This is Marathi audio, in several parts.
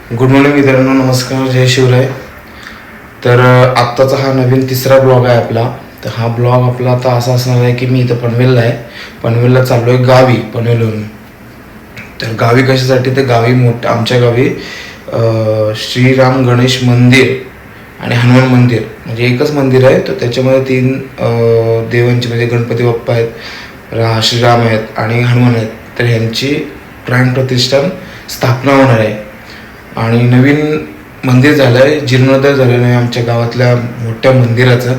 गुड मॉर्निंग मित्रांनो, नमस्कार, जय शिवराय. तर आत्ताचा हा नवीन तिसरा ब्लॉग आहे आपला. तर हा ब्लॉग आपला आता असा असणार आहे की मी इथं पनवेलला आहे. पनवेलला चाललो आहे गावी, पनवेलवरून. तर गावी कशासाठी, तर गावी आमच्या गावी श्रीराम गणेश मंदिर आणि हनुमान मंदिर म्हणजे एकच मंदिर आहे. तर त्याच्यामध्ये तीन देवांचे म्हणजे गणपती बाप्पा आहेत, श्रीराम आहेत आणि हनुमान आहेत. तर ह्यांची प्राण प्रतिष्ठान स्थापना होणार आहे आणि नवीन मंदिर झालं आहे, जीर्णोद्धार झालेलं आहे आमच्या गावातल्या मोठ्या मंदिराचं.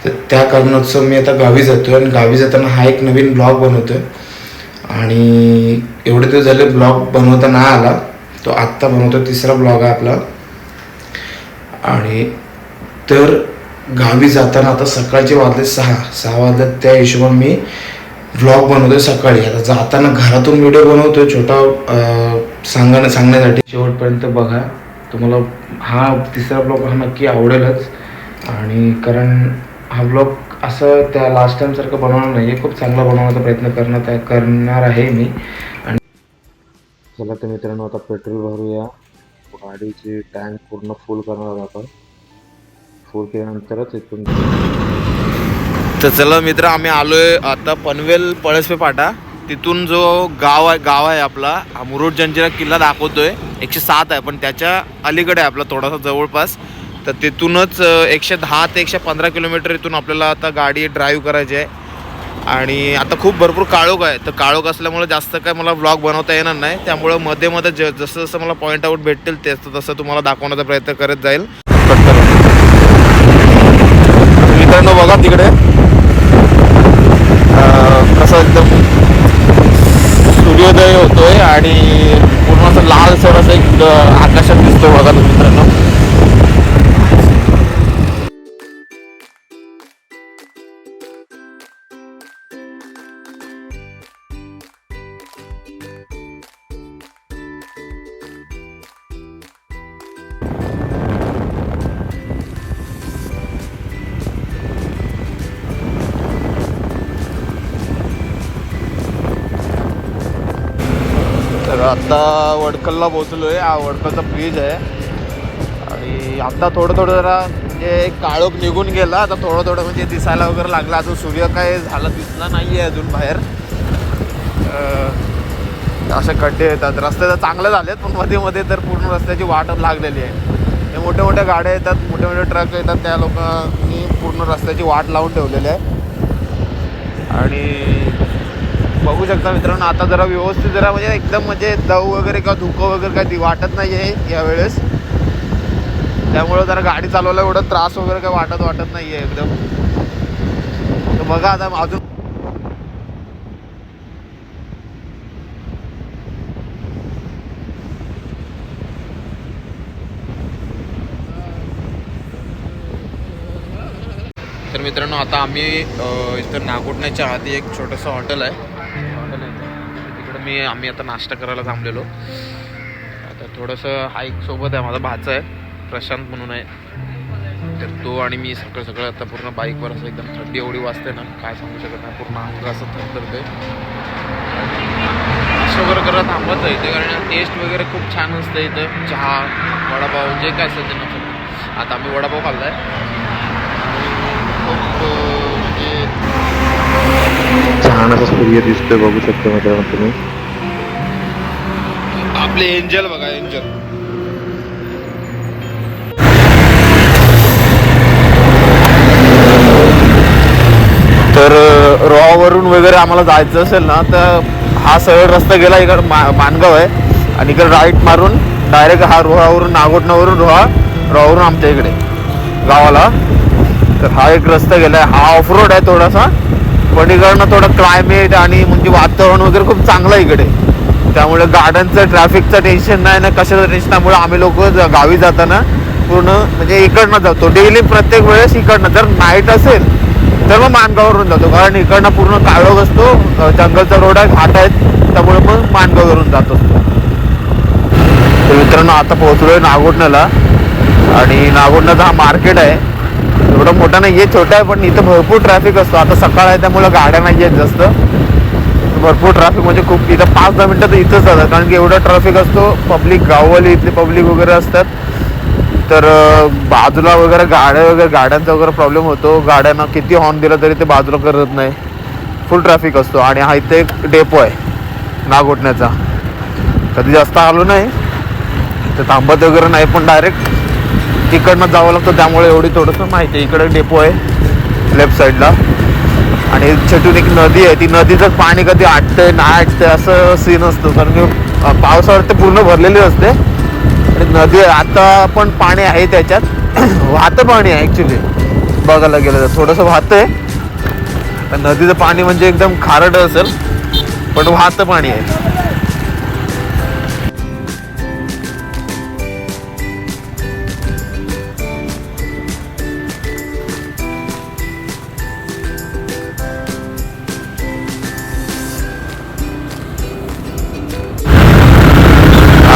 तर त्या कारणास्तव मी आता गावी जातो आहे आणि गावी जाताना हा एक नवीन ब्लॉग बनवतो आहे. आणि एवढे दिवस झाले ब्लॉग बनवता नाही आला, तो आत्ता बनवतो. तिसरा ब्लॉग आहे आपला. आणि तर गावी जाताना आता सकाळचे वाजले सहा वाजले, त्या हिशोबाने मी व्लॉग बनवतोय सकाळी. आता जाताना घरातून व्हिडिओ बनवतोय छोटा सांगण्यासाठी. शेवटपर्यंत बघा, तुम्हाला हा तिसरा ब्लॉग हा नक्की आवडेलच. आणि कारण हा ब्लॉग असं त्या लास्ट टाइम सारखं बनवणार नाही आहे, खूप चांगला बनवण्याचा प्रयत्न करणार आहे मी. आणि चला तर मित्रांनो, आता पेट्रोल भरूया. गाडीची टँक पूर्ण फुल करणार आपण. फुल केल्यानंतरच इथून. तर चला मित्र, आम्ही आलोय आता पनवेल पळसपे फाटा. तिथून जो गाव आहे आपला, हा मुरुड जंजिरा किल्ला दाखवतोय. 107 आहे, पण त्याच्या अलीकडे आहे आपला थोडासा जवळपास. तर तिथूनच 110 ते 115 किलोमीटर इथून आपल्याला आता गाडी ड्राईव्ह करायची आहे. आणि आता खूप भरपूर काळोख आहे. तर काळोख असल्यामुळे जास्त काय मला व्लॉग बनवता येणार नाही. त्यामुळे मध्ये मध्ये जसं जसं मला पॉईंट आउट भेटतील तसं तुम्हाला दाखवण्याचा प्रयत्न करत जाईल. मित्रांनो बघा तिकडे कसं एकदम सूर्योदय होतोय आणि पूर्ण असं लाल सर असं एक आकाशात दिसतोय बघा तुम्ही मित्रांनो. तर आता वडखलला पोहोचलोय. हा वडखलचा ब्रिज आहे. आणि आता थोडं जरा म्हणजे काळोख निघून गेला. आता थोडं म्हणजे दिसायला वगैरे लागला. अजून सूर्य काय झाला दिसला नाही आहे अजून बाहेर. असे खड्डे येतात. रस्ते तर चांगले झालेत, पण मध्ये तर पूर्ण रस्त्याची वाटच लागलेली आहे. हे मोठ्या गाड्या येतात, मोठे ट्रक येतात, त्या लोकांनी पूर्ण रस्त्याची वाट लावून ठेवलेली आहे. आणि बघू शकता मित्रांनो, आता जरा व्यवस्थित जरा म्हणजे एकदम म्हणजे दव वगैरे किंवा धुकं वगैरे काही वाटत नाही आहे यावेळेस. त्यामुळं जरा गाडी चालवायला एवढं त्रास वगैरे काही वाटत नाही आहे एकदम. तर बघा आता अजून तर मित्रांनो, आता आम्ही इथं नागोठण्याच्या आधी एक छोटंसं हॉटेल आहे. तिकडे आम्ही आता नाश्ता करायला थांबलेलो. आता थोडंसं हाईक सोबत आहे, माझा भाचा आहे प्रशांत म्हणून आहे. तर तो आणि मी सकाळ आता पूर्ण बाईकवर असं एकदम थंडी एवढी वाजते ना, काय सांगू शकत नाही. पूर्ण अंग असं थरथरतंय. नाश्ता वगैरे करत थांबत आहे इथे, कारण टेस्ट वगैरे खूप छान असतं इथं. चहा, वडापाव, जे काय असेल ते. आता आम्ही वडापाव खाल्ला आहे. छान असं सूर्य दिसतोय, बघू शकतो मित्रांनो तुम्ही. आपले एंजल बघा, एंजल. तर रोहावरून वगैरे आम्हाला जायचं असेल ना, तर हा सरळ रस्ता गेला इकडं मानगाव आहे. आणि इकडे राईट मारून डायरेक्ट हा रोहावरून नागोठण्यावरून रोहावरून आमच्या इकडे गावाला. तर हा एक रस्ता गेलाय. हा ऑफ रोड आहे थोडासा, पण इकडनं थोडं क्लायमेट आणि म्हणजे वातावरण वगैरे खूप चांगलं आहे इकडे. त्यामुळे गाड्यांचं ट्रॅफिकचं टेन्शन नाही ना, कशाचं टेन्शन. त्यामुळे आम्ही लोक गावी जाताना पूर्ण म्हणजे इकडनं जातो डेली, प्रत्येक वेळेस इकडनं. जर नाईट असेल तर मग मानगाववरून जातो, कारण इकडनं पूर्ण काळोख असतो, जंगलचा रोड आहे, घाट आहेत. त्यामुळे मग मानगाववरून जात असतो. तर मित्रांनो, आता पोहोचलोय नागोठण्याला. आणि नागोठण्याचा हा मार्केट आहे. एवढं मोठा नाही आहे, छोटा आहे, पण इथं भरपूर ट्रॅफिक असतो. आता सकाळ आहे त्यामुळे गाड्या नाही आहेत जास्त. भरपूर ट्रॅफिक, म्हणजे खूप. इथं 5-10 मिनटं तर इथंच जातात, कारण की एवढा ट्रॅफिक असतो. पब्लिक, गाववाली इथले पब्लिक वगैरे असतात. तर बाजूला वगैरे गाड्यांचा वगैरे प्रॉब्लेम होतो. गाड्यांना किती हॉर्न दिला तरी ते बाजूला करत नाही. फुल ट्रॅफिक असतो. आणि हा इथे एक डेपो आहे नागोठण्याचा. कधी जास्त आलो नाही तर थांबत वगैरे नाही, पण डायरेक्ट तिकडनं जावं लागतं. त्यामुळे एवढी थोडंसं माहिती आहे. इकडे डेपो आहे लेफ्ट साईडला. आणि छोटून एक नदी आहे. ती नदीचं पाणी कधी आटतंय नाही आटतंय असं सीन असतो, कारण की पावसाळ्यात ते पूर्ण भरलेली असते. आणि नदी आता पण पाणी आहे त्याच्यात. वाहतं पाणी आहे ॲक्च्युली, बघायला गेलं तर थोडंसं वाहतं आहे. नदीचं पाणी म्हणजे एकदम खारट असेल, पण वाहतं पाणी आहे.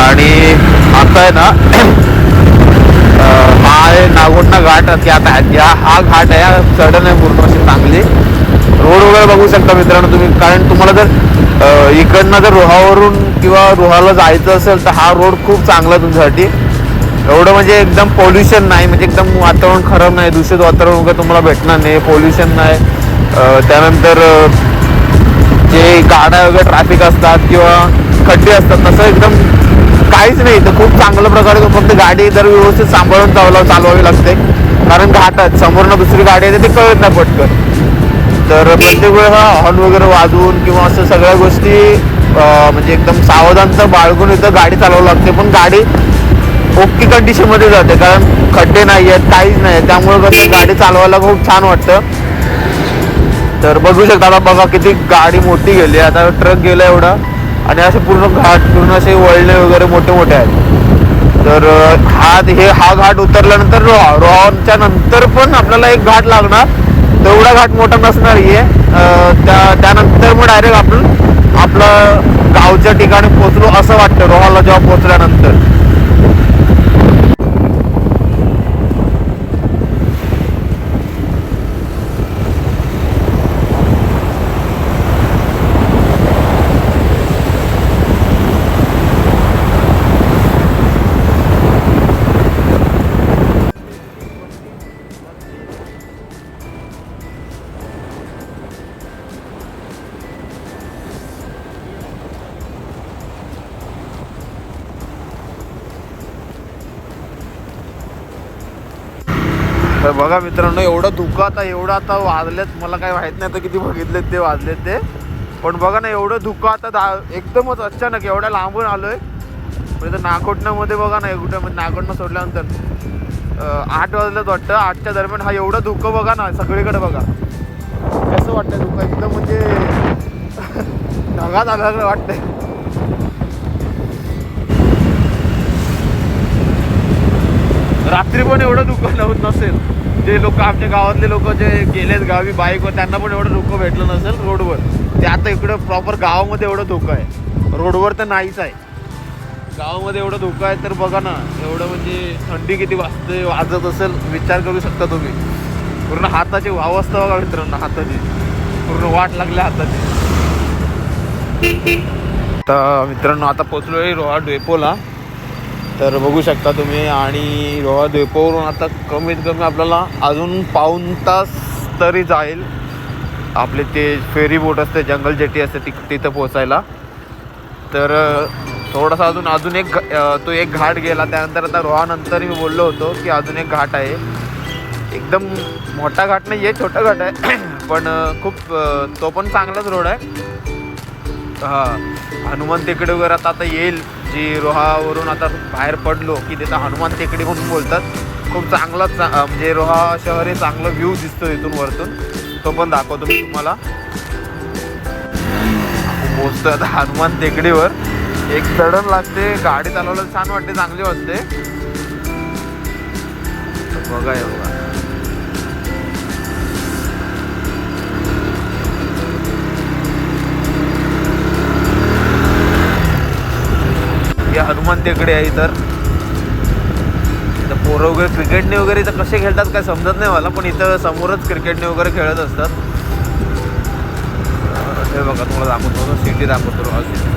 आणि आता आहे ना हा आहे नागोठणा घाट. की आता हा घाट आहे, चढण आहे पूर्ण अशी चांगली. रोड वगैरे बघू शकता मित्रांनो तुम्ही, कारण तुम्हाला जर इकडनं जर रोहावरून किंवा रोहाला जायचं असेल तर हा रोड खूप चांगला तुमच्यासाठी. एवढं म्हणजे एकदम पोल्युशन नाही, म्हणजे एकदम वातावरण खराब नाही, दूषित वातावरण वगैरे तुम्हाला भेटणार नाही, पोल्युशन नाही. त्यानंतर जे गाड्या वगैरे ट्रॅफिक असतात किंवा खड्डे असतात तसं एकदम काहीच नाही. तर खूप चांगल्या प्रकारे फक्त गाडी जर व्यवस्थित सांभाळून चालवावी लागते, कारण घाटात समोरनं दुसरी गाडी येते ते कळत नाही पटकन. तर प्रत्येक वेळेस हॉर्न वगैरे वाजवून किंवा असं सगळ्या गोष्टी म्हणजे एकदम सावधानता बाळगून इथं गाडी चालवावी लागते. पण गाडी ओके कंडिशनमध्ये जाते, कारण खड्डे नाही आहेत, काहीच नाही. त्यामुळे कसं गाडी चालवायला खूप छान वाटतं. तर बघू शकता आता, बघा किती गाडी मोठी गेली, आता ट्रक गेला एवढा. आणि असे पूर्ण घाट, पूर्ण असे वळणे वगैरे मोठे मोठे आहेत. तर हा घाट उतरल्यानंतर रोहाच्या नंतर पण आपल्याला एक घाट लागणार. तेवढा घाट मोठा नसणार आहे. त्यानंतर मग डायरेक्ट आपण आपलं गावच्या ठिकाणी पोचलो असं वाटतं रोहाला जेव्हा पोचल्यानंतर. तर बघा मित्रांनो, एवढं धुकं आता वाजलेत, मला काय माहीत नाही आता किती बघितलेत ते वाजलेत ते. पण बघा ना, एवढं धुकं आता एकदमच अचानक एवढ्या लांबून आलोय. म्हणजे नागोठण्यामध्ये बघा ना, कुठे नागोठणं सोडल्यानंतर 8 वाजलेत वाटतं. 8च्या दरम्यान हा एवढं धुकं बघा ना सगळीकडे. बघा कसं वाटतंय धुकं, एकदम म्हणजे ढगात आल्याकडे वाटतंय. रात्री पण एवढं धुकं नसेल. जे लोक आमच्या गावातले लोक जे गेलेत गावी बाईकवर, त्यांना पण एवढं धुकं भेटलं नसेल रोडवर. ते आता इकडं प्रॉपर गावामध्ये एवढं धुकं आहे, रोडवर तर नाहीच आहे. गावामध्ये एवढं धुकं आहे. तर बघा ना, एवढं म्हणजे थंडी किती वाजत असेल विचार करू शकता तुम्ही. पूर्ण हाताची अवस्था बघा मित्रांनो, हाताची पूर्ण वाट लागल्या हाताची. तर मित्रांनो आता पोचलोय रोहा डेपोला. तर बघू शकता तुम्ही. आणि रोहा डेपोवरून आता कमीत कमी आपल्याला अजून पाऊण तास तरी जाईल. आपले ते फेरी बोट असते, जंगल जेटी असते, तिथं पोचायला. तर थोडासा अजून एक घाट गेला. त्यानंतर आता रोहानंतर मी बोललो होतो की अजून एक घाट आहे. एकदम मोठा घाट नाही आहे, छोटा घाट आहे. पण खूप तो पण चांगलाच रोड आहे. हनुमान टेकडी वगैरे आता येईल. जी रोहावरून आता बाहेर पडलो की तिथं हनुमान टेकडी म्हणून बोलतात. खूप चांगलाच म्हणजे रोहा शहर हे चांगला व्ह्यू दिसतो इथून वरतून. तो पण दाखवतो मी तुम्हाला. पोचतो आता हनुमान टेकडीवर. एक चढण लागते, गाडी चालवायला छान वाटते, चांगली वाटते. बघा बघा, हनुमान टेकडी आहे. तर पोरं वगैरे क्रिकेटने वगैरे तर कसे खेळतात काय समजत नाही मला, पण इथं समोरच क्रिकेटने वगैरे खेळत असतात. हे बघा तुम्हाला दाखवतो, सिटी दाखवतो रोहा सिटी.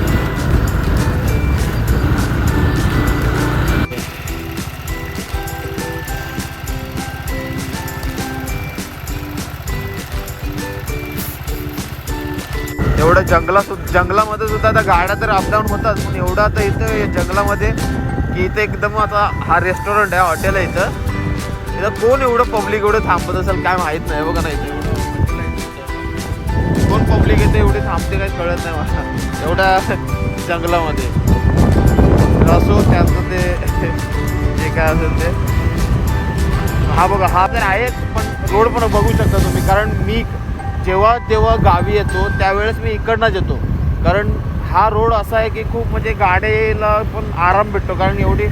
एवढं जंगलामध्ये सुद्धा आता गाड्या तर अपडाऊन होतात, पण एवढं आता इथं जंगलामध्ये की इथं एकदम आता हा रेस्टॉरंट आहे, हॉटेल आहे इथं कोण एवढं पब्लिक एवढं थांबत असेल काय माहीत नाही. बघा ना इथे कोण पब्लिक येते एवढी थांबते काही कळत नाही मला एवढ्या जंगलामध्ये. असो त्याचं ते जे काय असेल ते. हा बघा हा तर आहे, पण रोड पण बघू शकता तुम्ही, कारण मी जेव्हा गावी येतो त्यावेळेस मी इकडनंच येतो, कारण हा रोड असा आहे की खूप म्हणजे गाडीला पण आराम भेटतो, कारण एवढी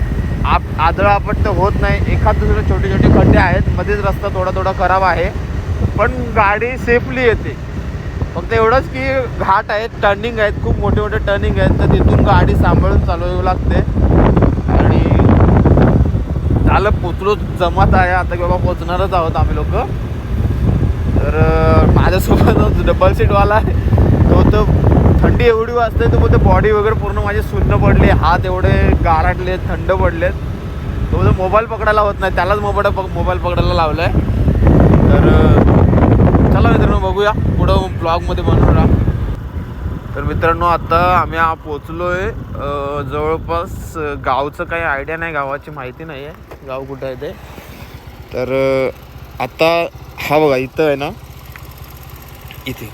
आदळआपट तर होत नाही. एखाद दुसरे छोटे छोटे खड्डे आहेत, मध्येच रस्ता थोडा खराब आहे, पण गाडी सेफली येते. फक्त एवढंच की घाट आहेत, टर्निंग आहेत, खूप मोठे मोठे टर्निंग आहेत, तर तिथून गाडी सांभाळून चालवावी लागते. आणि झालं पोचलो, जमात आहे आता की बाबा पोचणारच आहोत आम्ही लोक. तर माझ्यासोबत डबल सीटवाला आहे तो, थंडी एवढी वाजते तो बोलते बॉडी वगैरे पूर्ण माझी सुन्न पडली, हात एवढे गारटले, थंड पडलेत. तो बोलतो मोबाईल पकडायला होत नाही, त्यालाच मोबाईल पकडायला लावला आहे. तर चला मित्रांनो बघूया पुढं ब्लॉगमध्ये बनवून राहा. तर मित्रांनो आता आम्ही पोचलो आहे जवळपास. गावचं काही आयडिया नाही, गावाची माहिती नाही आहे गाव कुठं आहे ते. तर आता हा बघा इथं आहे ना, इथे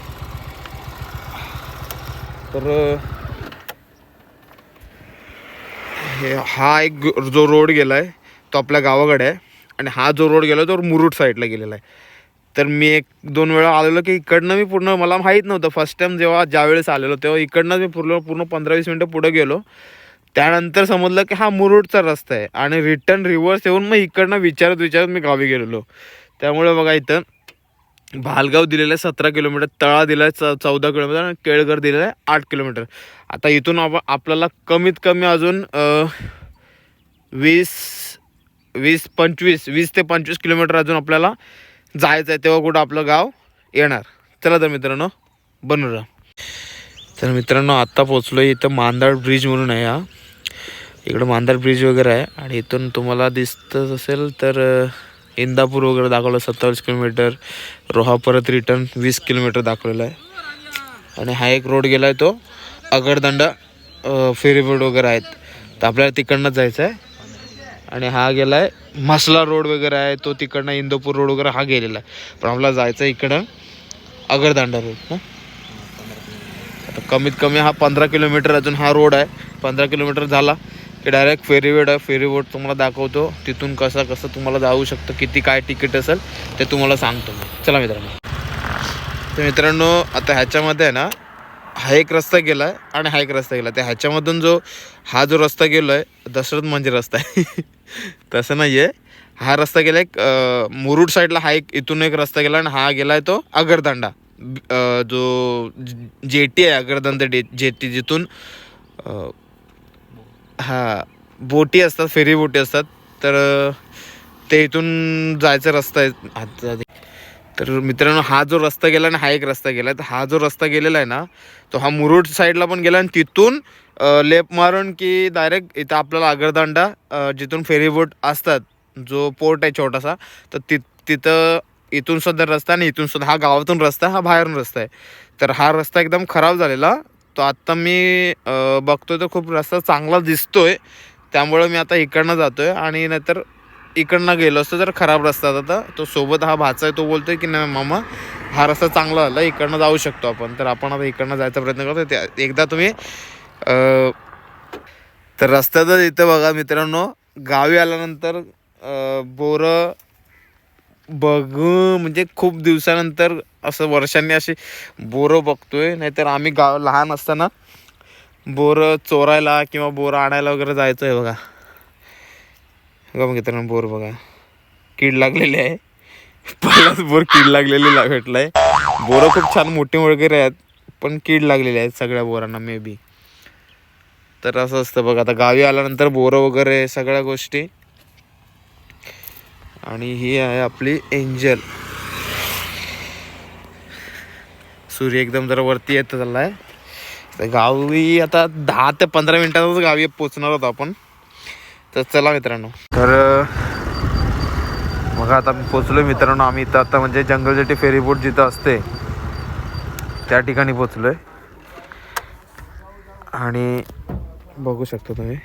तर हा एक जो रोड गेला आहे तो आपल्या गावाकडे आहे, आणि हा जो रोड गेला तो मुरुड साईडला गेलेला आहे. तर मी 1-2 वेळा आलेलो की इकडनं मी पूर्ण, मला माहीत नव्हतं फर्स्ट टाईम ज्यावेळेस आलेलो तेव्हा इकडनं मी पूर्ण 15-20 मिनटं पुढं गेलो. त्यानंतर समजलं की हा मुरुडचा रस्ता आहे, आणि रिव्हर्स येऊन मग इकडनं विचारत मी गावी गेलेलो. त्यामुळे बघा इथं भालगाव दिलेलं आहे 17 किलोमीटर, तळा दिला आहे 14 किलोमीटर, आणि केळघर दिलेलं आहे 8 किलोमीटर. आता इथून आपल्याला कमीत कमी अजून 20 ते 25 किलोमीटर अजून आपल्याला जायचं आहे, तेव्हा कुठं आपलं गाव येणार. चला तर मित्रांनो बनू राहा. तर मित्रांनो आत्ता पोचलो आहे इथं मांदाड ब्रिज म्हणून आहे. हा इकडं मांदाड ब्रिज वगैरे आहे, आणि इथून तुम्हाला दिसतच असेल तर इंदापूर वगैरे दाखवलं 27 किलोमीटर, रोहा परत रिटर्न 20 किलोमीटर दाखवलेलं आहे. आणि हा एक रोड गेला आहे तो अगरदंडा, फेरी बोट वगैरे आहेत, तर आपल्याला तिकडनंच जायचं आहे. आणि हा गेला आहे म्हसला रोड वगैरे आहे तो, तिकडनं इंदापूर रोड वगैरे हा गेलेला आहे, पण आपल्याला जायचं आहे इकडं अगरदांडा रोड. हां आता कमीत कमी हा 15 किलोमीटर अजून हा रोड आहे. 15 किलोमीटर झाला की डायरेक्ट फेरीबोट आहे. फेरीबोट तुम्हाला दाखवतो तिथून कसं तुम्हाला जाऊ शकतं, किती काय तिकीट असेल ते तुम्हाला सांगतो मी. चला मित्रांनो. तर मित्रांनो आता ह्याच्यामध्ये आहे ना, हा एक रस्ता गेला आहे आणि हा एक रस्ता गेला. त्या ह्याच्यामधून हा जो रस्ता गेलो आहे दशरथ मंदिर रस्ता आहे तसं नाही आहे. हा रस्ता गेला एक मुरुड साईडला, हा एक इथून एक रस्ता गेला, आणि हा गेला आहे तो अगरदांडा, जो जेटी आहे अगरदांडा जेटी, जिथून हा बोटी असतात, फेरी बोटी असतात, तर ते इथून जायचा रस्ता आहे. तर मित्रांनो हा जो रस्ता गेला ना, हा एक रस्ता गेला, तर हा जो रस्ता गेलेला आहे ना तो हा मुरुड साईडला पण गेला, आणि तिथून लेफ्ट मारून की डायरेक्ट इथं आपल्याला अगरदांडा, जिथून फेरी बोट असतात, जो पोर्ट आहे छोटासा, तर तिथं इथून सुद्धा रस्ता, आणि इथून सुद्धा हा गावातून रस्ता, हा बाहेरून रस्ता आहे. तर हा रस्ता एकदम खराब झालेला, तो आत्ता मी बघतोय तर खूप रस्ता चांगला दिसतोय, त्यामुळे मी आता इकडनं जातोय. आणि नाहीतर इकडनं गेलो असतो तर खराब रस्ता होता. तो सोबत हा भाचा आहे, तो बोलतोय की नाही मामा हा रस्ता चांगला झाला, इकडनं जाऊ शकतो आपण. तर आपण आता इकडनं जायचा प्रयत्न करतो. एकदा तुम्ही तर रस्त्यातच इथं बघा मित्रांनो, गावी आल्यानंतर बोरं म्हणजे खूप दिवसानंतर असं वर्षांनी अशी बोरं बघतोय. नाहीतर आम्ही लहान असताना बोरं चोरायला किंवा बोरं आणायला वगैरे जायचं आहे. बघा मित्रांनो बोर बघा, कीड लागलेली आहे, पहिलाच बोर कीड लागलेली भेटलाय. बोरं खूप छान मोठे वगैरे आहेत, पण कीड लागलेली आहेत सगळ्या बोरांना मे बी. तर असं असतं बघा, आता गावी आल्यानंतर बोरं वगैरे सगळ्या गोष्टी. आणि ही आहे आपली एंजल. सूर्य एकदम जरा वरती येत चाललाय. तर गावी आता 10 ते 15 मिनिटातच गावी पोचणार होतो आपण. तर चला मित्रांनो, तर मग आता मी पोचलोय मित्रांनो. आम्ही इथं आता म्हणजे जंगल जेटी फेरी बोट जिथं असते त्या ठिकाणी पोचलोय. आणि बघू शकता तुम्ही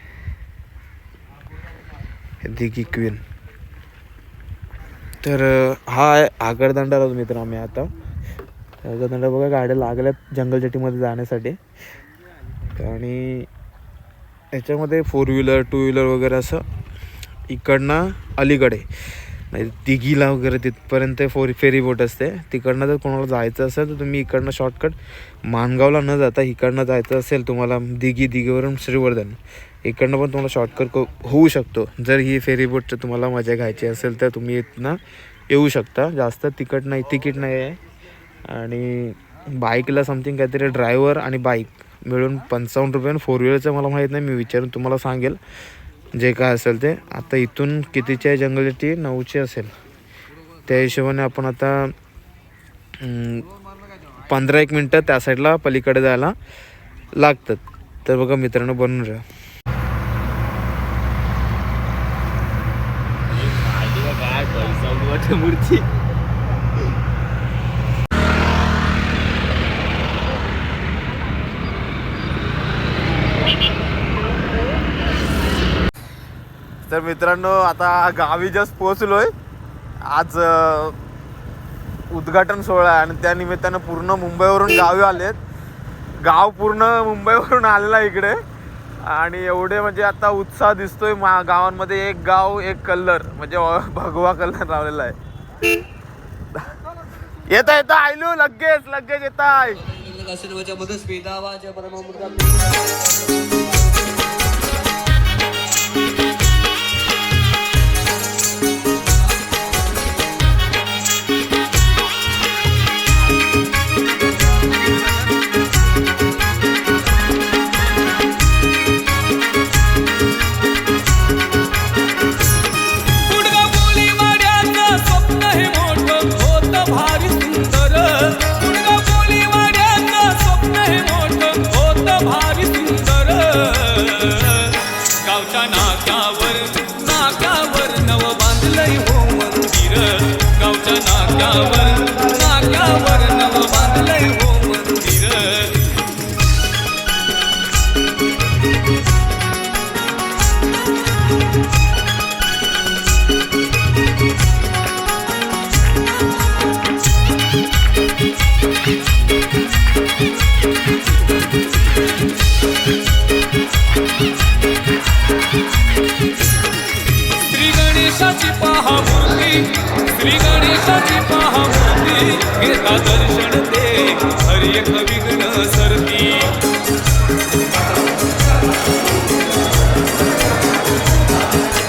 दिघी क्वीन. तर हा आहे आगरदांडा मित्र. आम्ही आता आगरदांडा बघा, गाड्या लागल्यात जंगल जेटीमध्ये जाण्यासाठी. आणि याच्यामध्ये 4 व्हीलर 2 व्हीलर वगैरे असं इकडनं अलीकडे नाही दिघीला वगैरे तिथपर्यंत फेरी बोट असते. तिकडनं जर कोणाला जायचं असेल तर तुम्ही इकडनं शॉर्टकट माणगावला न जाता इकडनं जायचं असेल तुम्हाला दिघीवरून श्रीवर्धन, इकडनं पण तुम्हाला शॉर्टकट होऊ शकतो. जर ही फेरी बोटचं तुम्हाला मजा घ्यायची असेल तर तुम्ही इथनं येऊ शकता. जास्त तिकीट नाही आहे. आणि बाईकला समथिंग काहीतरी ड्रायव्हर आणि बाईक मिळून 55 रुपये. 4 व्हीलरचं मला माहीत नाही, मी विचारून तुम्हाला सांगेल जे काय असेल ते. आता इथून कितीची आहे जंगल जेटी? 9ची असेल. त्या हिशोबाने आपण आता 15-1 मिनटं त्या साईडला पलीकडे जायला लागतात. तर बघा मित्रांनो, बनून राहा. मूर्ती तर मित्रांनो, आता गावी जस्ट पोहोचलोय. आज उद्घाटन सोहळा आहे आणि त्या निमित्तानं पूर्ण मुंबईवरून गावी आलेत. गाव पूर्ण मुंबईवरून आलेला इकडे. आणि एवढे म्हणजे आता उत्साह दिसतोय गावांमध्ये. एक गाव एक कलर, म्हणजे भगवा कलर लावलेला आहे. येता आयलू लगेच येता आहे. श्री गणेशाची पहा मूर्ती, घेता दर्शन दे हरि एक विघ्न सरती.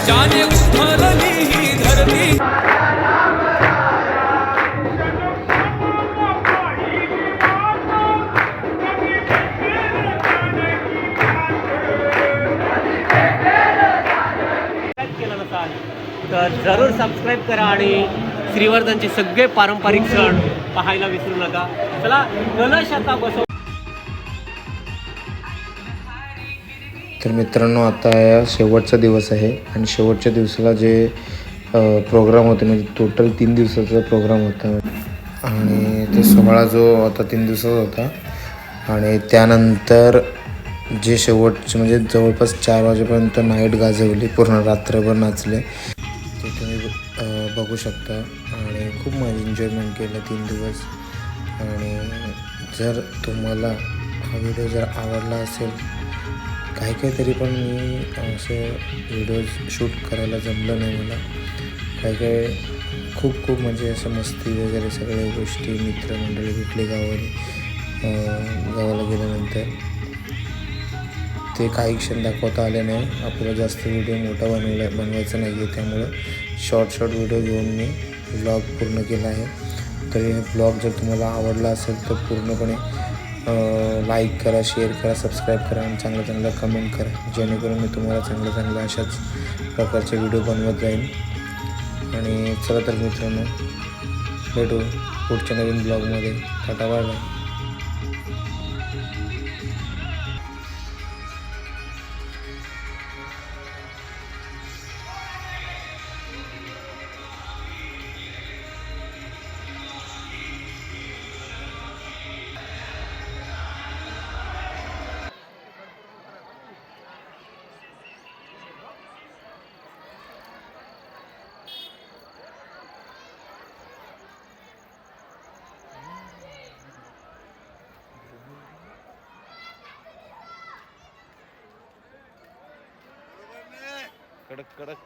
ज्याने उथलली ही धरती. तर जरूर सबस्क्राईब करा आणि श्रीवर्धनचे सगळे पारंपरिक सण पाहायला विसरू नका. चला कलश आता बसव. तर मित्रांनो, आता या शेवटचा दिवस आहे आणि शेवटच्या दिवसाला जे प्रोग्राम होते, म्हणजे टोटल 3 दिवसाचा प्रोग्राम होता. आणि तो सोहळा जो आता 3 दिवसाचा होता. आणि त्यानंतर जे शेवटचे म्हणजे जवळपास 4 वाजेपर्यंत नाईट गाजवली, पूर्ण रात्रभर नाचले, ते तुम्ही बघू शकता. आणि खूप एन्जॉयमेंट केलं 3 दिवस. आणि जर तुम्हाला हा व्हिडिओ जर आवडला असेल, काही तरी पण मी असे व्हिडिओज शूट करायला जमलं नाही मला. काही खूप म्हणजे असं मस्ती वगैरे सगळ्या गोष्टी, मित्रमंडळी भेटली गावाला गेल्यानंतर. ते काही क्षण दाखवता आले नाही. आपल्याला जास्त व्हिडिओ मोठा बनवायचा नाही आहे, त्यामुळं शॉर्ट व्हिडिओ घेऊन मी व्लॉग पूर्ण केला आहे. तरी हे ब्लॉग जर तुम्हाला आवडला असेल तर पूर्णपणे लाईक करा, शेअर करा, सबस्क्राईब करा आणि चांगलं कमेंट करा, जेणेकरून मी तुम्हाला चांगल्या अशाच प्रकारचे व्हिडिओ बनवत जाईन. आणि चला तर मित्रांनो, भेटू पुढच्या नवीन ब्लॉगमध्ये. Tata bye bye. कडक कडक.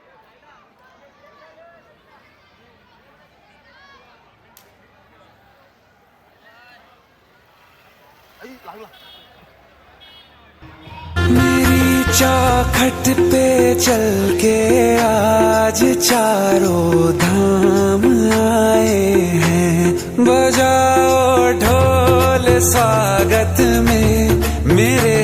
आई, लागला. मेरी चौखट पे चल के आज चारों धाम आए हैं, बजाओ ढोल स्वागत में मेरे